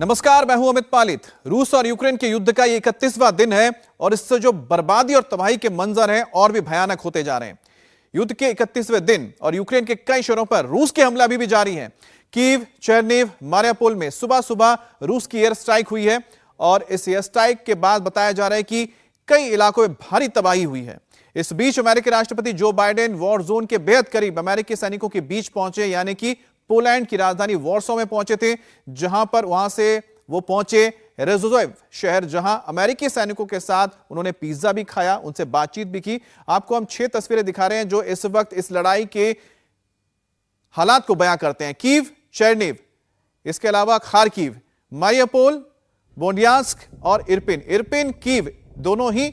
नमस्कार, मैं हूं अमित पालित। रूस और यूक्रेन के युद्ध का ये 31वां दिन है और इससे जो बर्बादी और तबाही के मंजर हैं और भी भयानक होते जा रहे हैं। युद्ध के 31वें दिन और यूक्रेन के कई शहरों पर रूस के हमले अभी भी जारी हैं। कीव, चेरनीव, मारियापोल में सुबह सुबह रूस की एयर स्ट्राइक हुई है और इस एयर स्ट्राइक के बाद बताया जा रहा है कि कई इलाकों में भारी तबाही हुई है। इस बीच अमेरिकी राष्ट्रपति जो बाइडेन वॉर जोन के बेहद करीब अमेरिकी सैनिकों के बीच पहुंचे, यानी कि पोलैंड की राजधानी वॉर्सो में पहुंचे थे, जहां पर वहां से वो पहुंचे रेज़ोव शहर, जहां अमेरिकी सैनिकों के साथ उन्होंने पिज्जा भी खाया, उनसे बातचीत भी की। आपको हम 6 तस्वीरें दिखा रहे हैं जो इस वक्त इस लड़ाई के हालात को बयां करते हैं। कीव, चेरनीव, इसके अलावा खार्किव, मारियापोल, बोंडियांस्क और इरपिन। इरपिन, कीव दोनों ही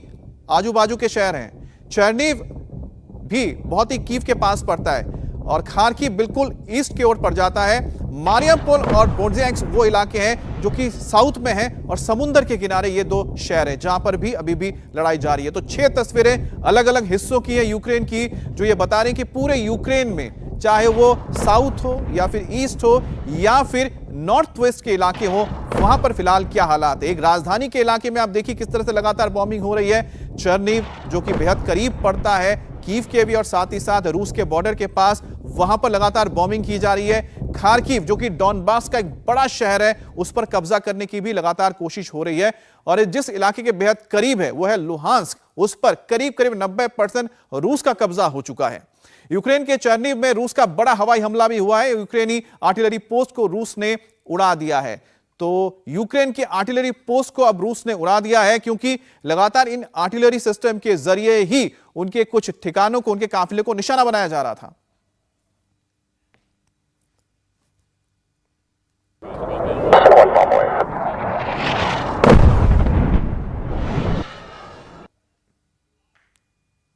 आजू बाजू के शहर हैं। चेरनीव भी बहुत ही कीव के पास पड़ता है और खार्किव बिल्कुल ईस्ट की ओर पड़ जाता है। मारियापोल और बोंडियांस्क वो इलाके हैं जो कि साउथ में हैं और समुद्र के किनारे ये दो शहर हैं जहां पर भी अभी भी लड़ाई जारी है। तो 6 तस्वीरें अलग अलग हिस्सों की है यूक्रेन की, जो ये बता रहे हैं कि पूरे यूक्रेन में, चाहे वो साउथ हो या फिर ईस्ट हो या फिर नॉर्थ वेस्ट के इलाके हो, वहां पर फिलहाल क्या हालात है। एक राजधानी के इलाके में आप देखिए किस तरह से लगातार बॉम्बिंग हो रही है। चेरनीव जो कि बेहद करीब पड़ता है कीव के भी और साथ ही साथ रूस के बॉर्डर के पास, वहां पर लगातार बॉम्बिंग की जा रही है। खार्किव जो कि डॉनबास का एक बड़ा शहर है, उस पर कब्जा करने की भी लगातार कोशिश हो रही है। और जिस इलाके के बेहद करीब है वो है लुहांस्क, उस पर करीब करीब 90% रूस का कब्जा हो चुका है। यूक्रेन के चेरनीव में रूस का बड़ा हवाई हमला भी हुआ है। यूक्रेनी आर्टिलरी पोस्ट को रूस ने उड़ा दिया है। तो यूक्रेन के आर्टिलरी पोस्ट को अब रूस ने उड़ा दिया है क्योंकि लगातार इन आर्टिलरी सिस्टम के जरिए ही उनके कुछ ठिकानों को, उनके काफिले को निशाना बनाया जा रहा था।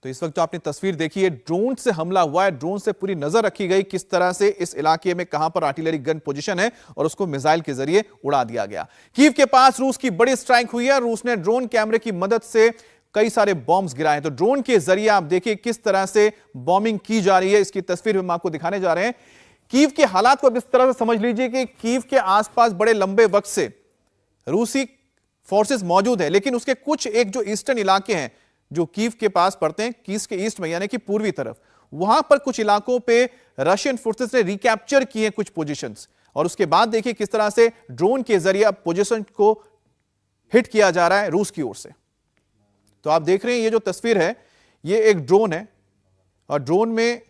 तो इस वक्त जो आपने तस्वीर देखी है, ड्रोन से हमला हुआ है। ड्रोन से पूरी नजर रखी गई किस तरह से इस इलाके में कहां पर आर्टिलरी गन पोजीशन है और उसको मिसाइल के जरिए उड़ा दिया गया। कीव के पास रूस की बड़ी स्ट्राइक हुई है। रूस ने ड्रोन कैमरे की मदद से कई सारे बॉम्ब्स गिराए हैं। तो ड्रोन के जरिए आप देखिए किस तरह से बॉम्बिंग की जा रही है। इसकी तस्वीर हम आपको दिखाने जा रहे हैं। कीव के हालात को इस तरह से समझ लीजिए कि कीव के आसपास बड़े लंबे वक्त से रूसी फोर्सेस मौजूद है, लेकिन उसके कुछ एक जो ईस्टर्न इलाके हैं जो कीव के पास पड़ते हैं, कीव के ईस्ट में यानी कि पूर्वी तरफ, वहां पर कुछ इलाकों पे रशियन फोर्सेस ने रिकैप्चर किए कुछ पोजीशंस। और उसके बाद देखिए किस तरह से ड्रोन के जरिए अब पोजीशन को हिट किया जा रहा है रूस की ओर से। तो आप देख रहे हैं ये जो तस्वीर है, ये एक ड्रोन है और ड्रोन में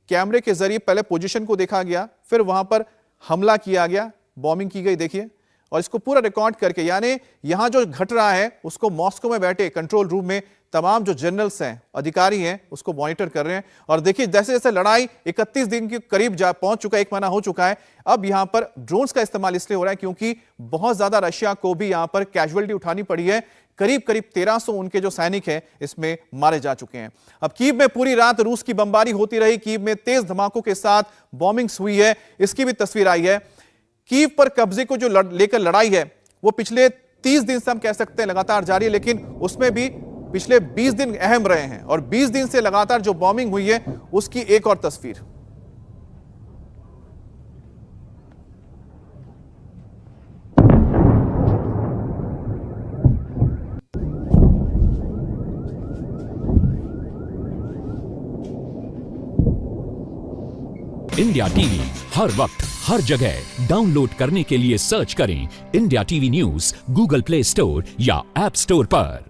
कैमरे के जरिए पहले पोजीशन को देखा गया, फिर वहां पर हमला किया गया, बॉम्बिंग की गई। देखिए, और इसको पूरा रिकॉर्ड करके, यानी यहां जो घट रहा है उसको मॉस्को में बैठे कंट्रोल रूम में तमाम जो जनरल्स हैं, अधिकारी हैं, उसको मॉनिटर कर रहे हैं। और देखिए जैसे जैसे लड़ाई 31 दिन के करीब जा पहुंच चुका है, 1 महीना हो चुका है, अब यहां पर ड्रोन्स का इस्तेमाल इसलिए हो रहा है क्योंकि बहुत ज्यादा रशिया को भी यहां पर कैजुअलिटी उठानी पड़ी है। करीब करीब 1300 उनके जो सैनिक हैं इसमें मारे जा चुके हैं। अब कीव में पूरी रात रूस की बमबारी होती रही। कीव में तेज धमाकों के साथ बॉम्बिंग्स हुई है, इसकी भी तस्वीर आई है। कीव पर कब्जे को जो लेकर लड़ाई है वो पिछले 30 दिन से हम कह सकते हैं लगातार जारी है, लेकिन उसमें भी पिछले 20 दिन अहम रहे हैं और 20 दिन से लगातार जो बॉम्बिंग हुई है उसकी एक और तस्वीर। इंडिया टीवी हर वक्त हर जगह डाउनलोड करने के लिए सर्च करें India TV news Google play store या ऐप स्टोर पर।